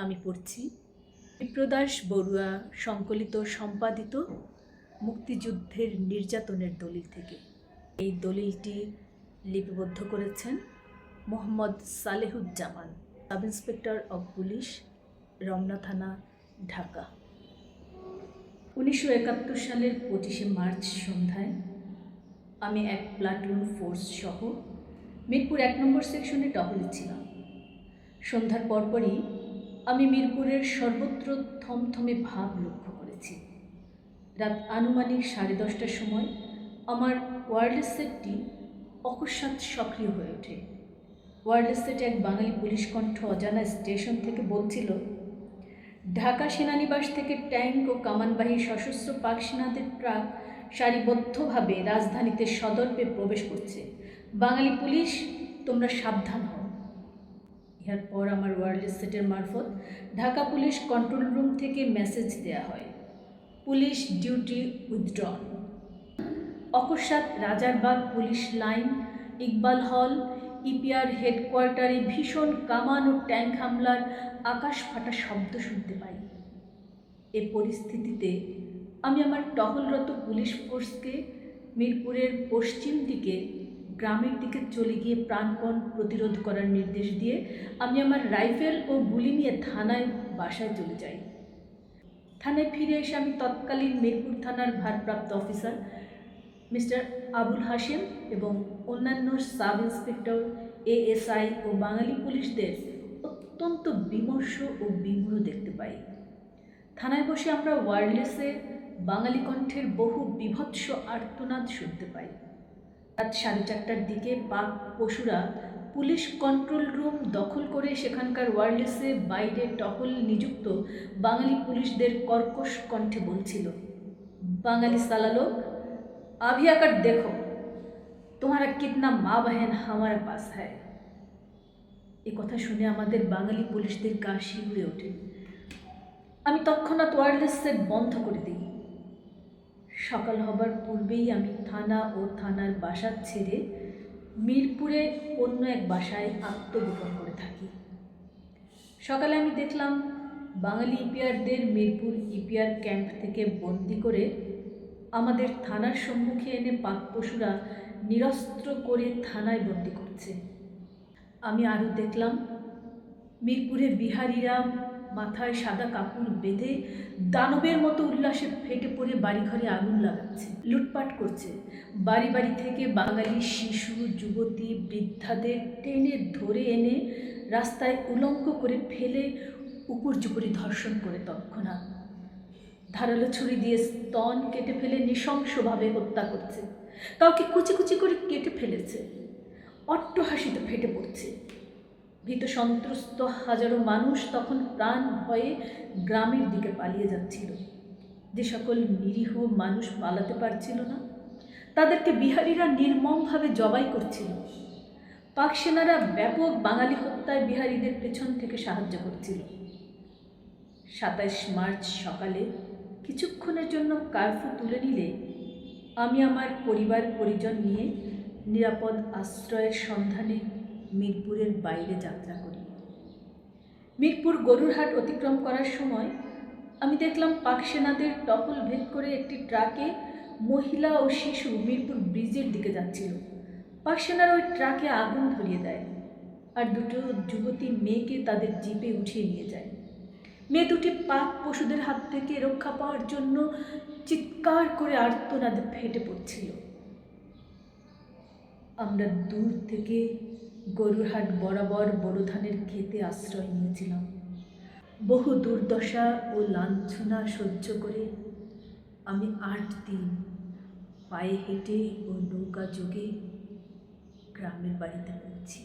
আমি পড়ছি বিপ্রদাস বড়ুয়া সংকলিত সম্পাদিত মুক্তিযুদ্ধের নির্যাতনের দলিল থেকে। এই দলিলটি লিপিবদ্ধ করেছেন Mohammad Salehuzzaman, sub inspector of police, Ramna Thana, Dhaka. 1971 সালের 25শে মার্চ সন্ধ্যায় আমি এক প্লাটুন ফোর্স সহ মিরপুর 1 নম্বর সেকশনে টহলে ছিলাম। সন্ধ্যার পরপরই আমি মিরপুরের সর্বত্র থমথমে ভাব লক্ষ্য করেছি। রাত আনুমানিক 10:30টার সময় আমার ওয়্যারলেস সেটটি অকস্মাৎ সক্রিয় হয়ে ওঠে। ওয়্যারলেস সেটে এক বাঙালি পুলিশ কণ্ঠ অজানা স্টেশন থেকে বলছিল, ঢাকা সেনানিবাস থেকে ট্যাঙ্ক ও কামানবাহী সশস্ত্র পাক সেনাদের ট্রাক সারিবদ্ধভাবে রাজধানীতে সদর্পে প্রবেশ করছে। বাঙালি পুলিশ, তোমরা সাবধান হও। ইহার পর আমার ওয়্যারলেস সেটের মারফত ঢাকা পুলিশ কন্ট্রোল রুম থেকে মেসেজ দেয়া হয়, পুলিশ ডিউটি উইথড্রন। অকস্মাৎ রাজারবাগ পুলিশ লাইন, ইকবাল হল, ইপিআর হেডকোয়ার্টারে ভীষণ কামান ও ট্যাঙ্ক হামলার আকাশ ফাটা শব্দ শুনতে পাই। এ পরিস্থিতিতে আমি আমার টহলরত পুলিশ ফোর্সকে মিরপুরের পশ্চিম দিকে গ্রামের দিকে চলে গিয়ে প্রাণপণ প্রতিরোধ করার নির্দেশ দিয়ে আমি আমার রাইফেল ও গুলি নিয়ে থানায় বাসায় চলে যাই। থানায় ফিরে এসে আমি তৎকালীন মিরপুর থানার ভারপ্রাপ্ত অফিসার মিস্টার আবুল হাশেম এবং অন্যান্য সাব ইন্সপেক্টর, এএসআই ও বাঙালি পুলিশদের অত্যন্ত বিমর্ষ ও বিমূঢ় দেখতে পাই। থানায় বসে আমরা ওয়্যারলেসে বাঙালি কণ্ঠের বহু বিভৎস আর্তনাদ শুনতে পাই। রাত 4:30টার দিকে পাক পশুরা পুলিশ কন্ট্রোল রুম দখল করে সেখানকার ওয়্যারলেসে বাইরে টহল নিযুক্ত বাঙালি পুলিশদের কর্কশ কণ্ঠে বলছিল, বাঙালি সালা লোক, अभी आकर देखो तुम्हारा कितना माँ बहन हमारे पास है। এ কথা শুনে আমাদের বাঙালি পুলিশদের গা শিউরে ওঠে। আমি তৎক্ষণাৎ ওয়্যারলেস সেট বন্ধ করে দিই। সকাল হবার পূর্বেই আমি থানা ও থানার বাসা ছেড়ে মিরপুরে অন্য এক বাসায় আত্মগোপন করে থাকি। সকালে আমি দেখলাম বাঙালি ইপিআরদের মিরপুর ইপিআর ক্যাম্প থেকে বন্দি করে আমাদের থানার সম্মুখে এনে পাক পশুরা নিরস্ত্র করে থানায় বন্দি করছে। আমি আরও দেখলাম মিরপুরে বিহারিরা মাথায় সাদা কাপড় বেঁধে দানবের মতো উল্লাসে ফেটে পড়ে বাড়িঘরে আগুন লাগাচ্ছে, লুটপাট করছে। বাড়ি বাড়ি থেকে বাঙালি শিশু, যুবতী, বৃদ্ধাদের টেনে ধরে এনে রাস্তায় উলঙ্গ করে ফেলে উপর্যুপরি ধর্ষণ করে তৎক্ষণাৎ ধারালো ছুরি দিয়ে স্তন কেটে ফেলে নৃশংসভাবে হত্যা করছে। কাউকে কুচি কুচি করে কেটে ফেলেছে। অট্টহাসিতে ফেটে পড়ছে। ভীত সন্ত্রস্ত হাজারো মানুষ তখন প্রাণ ভয়ে গ্রামের দিকে পালিয়ে যাচ্ছিল। যে সকল নিরীহ মানুষ পালাতে পারছিল না, তাদেরকে বিহারিরা নির্মমভাবে জবাই করছিল। পাক সেনারা ব্যাপক বাঙালি হত্যায় বিহারিদের পেছন থেকে সাহায্য করছিল। 27 মার্চ সকালে কিছুক্ষণের জন্য কারফিউ তুলে নিলে আমি আমার পরিবার পরিজন নিয়ে নিরাপদ আশ্রয়ের সন্ধানে মিরপুরের বাইরে যাত্রা করি। মিরপুর গরুরহাট অতিক্রম করার সময় আমি দেখলাম পাক সেনাদের টহল ভেদ করে একটি ট্রাকে মহিলা ও শিশু মিরপুর ব্রিজের দিকে যাচ্ছিল। পাক সেনারা ওই ট্রাকে আগুন ধরিয়ে দেয় আর দুটো যুবতী মেয়েকে তাদের জিপে উঠিয়ে নিয়ে যায়। মেয়ে দুটি পাক পশুদের হাত থেকে রক্ষা পাওয়ার জন্য চিৎকার করে আর্তনাদে ফেটে পড়ছিল। আমরা দূর থেকে গরুরহাট বরাবর বড় ধানের ক্ষেতে আশ্রয় নিয়েছিলাম। বহু দুর্দশা ও লাঞ্ছনা সহ্য করে আমি 8 দিন পায়ে হেঁটে ও নৌকা যোগে গ্রামের বাড়িতে পৌঁছি।